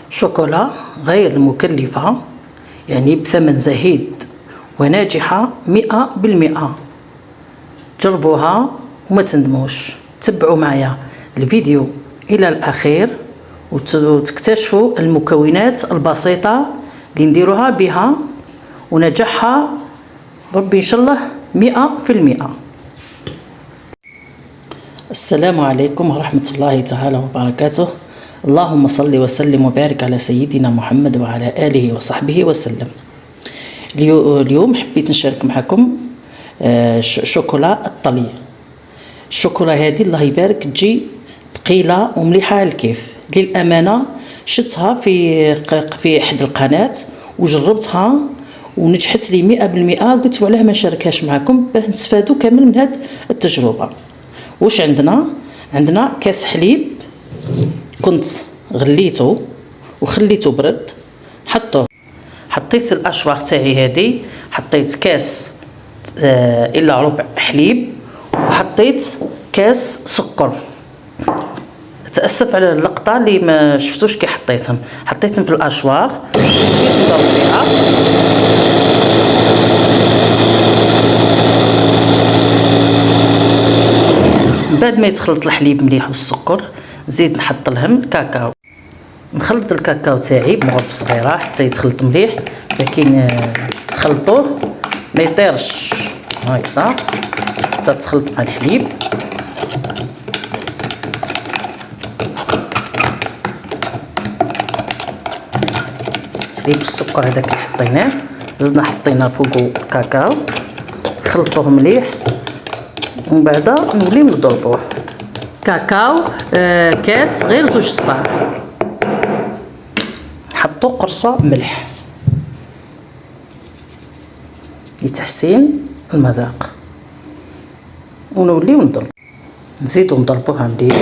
شوكولا غير مكلفة، يعني بثمن زهيد وناجحة 100%. جربوها وما تندموش. تبعوا معايا الفيديو إلى الأخير وتكتشفوا المكونات البسيطة اللي نديروها بها ونجاحها بربي إن شاء الله 100%. السلام عليكم ورحمة الله تعالى وبركاته. اللهم صل وسلم وبارك على سيدنا محمد وعلى آله وصحبه وسلم. اليوم حبيت نشارك معكم شوكولا الطلي. الشوكولا هذه الله يبارك تجي ثقيله ومليحه على الكيف. للامانه شفتها في احد القناه وجربتها ونجحت لي 100%. قلت علاه ما نشاركهاش معكم باش نستفادوا كامل من هذه التجربه. واش عندنا كاس حليب كنت غليته وخليته برد. حطيت الاشواق تاعي هذه، حطيت كاس الا ربع حليب وحطيت كاس سكر. تاسف على اللقطه اللي ما شفتوش كي حطيتهم في الاشواق. نضرب فيها بعد ما يتخلط الحليب مليح والسكر نزيد نحط لهم الكاكاو. نخلط الكاكاو تاعي بمغرفه صغيره حتى يتخلط مليح، لكن نخلطوه ما يطيرش هكذا حتى تخلط مع الحليب. الحليب والسكر هذاك اللي حطيناه زدنا حطينا فوقو الكاكاو، نخلطوه مليح ومن بعد نوليو نضربوه. كاكاو كاس غير 2 صباع. حطوا قرصه ملح لتحسين المذاق ونوليو نضرب. نزيدو نضربوها مليح.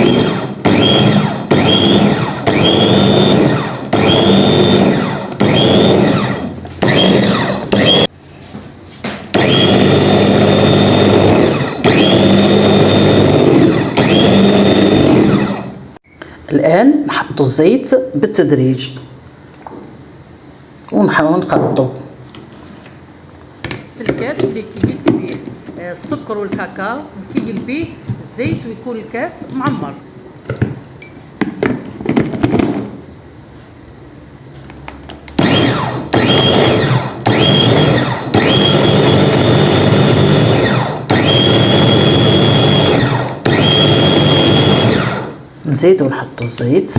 الآن نحطو الزيت بالتدريج ونحاول نخلطو. الكاس اللي كيلت به السكر والكاكاو نكيل به الزيت ويكون الكاس معمر. نزيدو نحطو الزيت.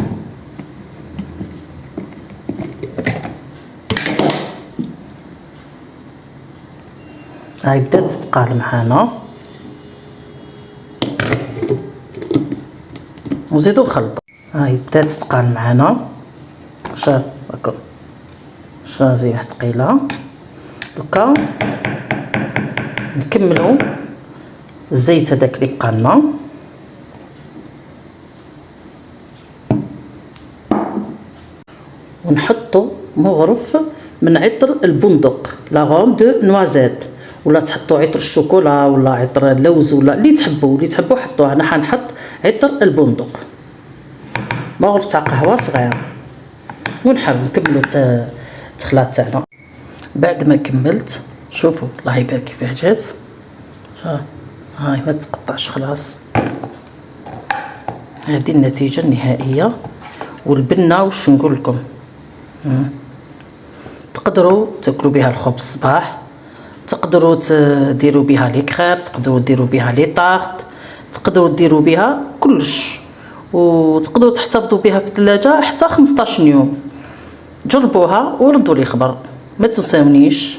هاي بدات تتقال معانا وزيدو نخلطو. هاي بدات تتقال معانا. شوف هاكا شازيه ثقيله. دوكا نكملو الزيت هذاك اللي بقالنا ونحطو مغرف من عطر البندق لاغوم دو نوازيت، ولا تحطوا عطر الشوكولا ولا عطر اللوز ولا اللي تحبوا حطوه. انا حنحط عطر البندق مغرف تاع قهوه صغير ونحاول نكملوا التخلاط تاعنا. بعد ما كملت شوفوا الله يبارك كيفاه جات. هاي ما تقطعش خلاص. هذه النتيجه النهائيه. والبنه واش نقول لكم، تقدروا تاكلوا بها الخبز الصباح، تقدروا تديروا بها لي كريب، تقدروا ديروا بها لي طارت، تقدروا ديروا بها كلش، وتقدروا تحتفظوا بها في الثلاجه حتى 15 يوم. جربوها وردوا لي خبر. ما تنساونيش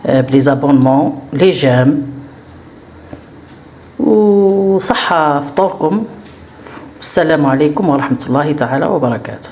بلي زابونمون لي جيم، وصحه فطوركم. والسلام عليكم ورحمه الله تعالى وبركاته.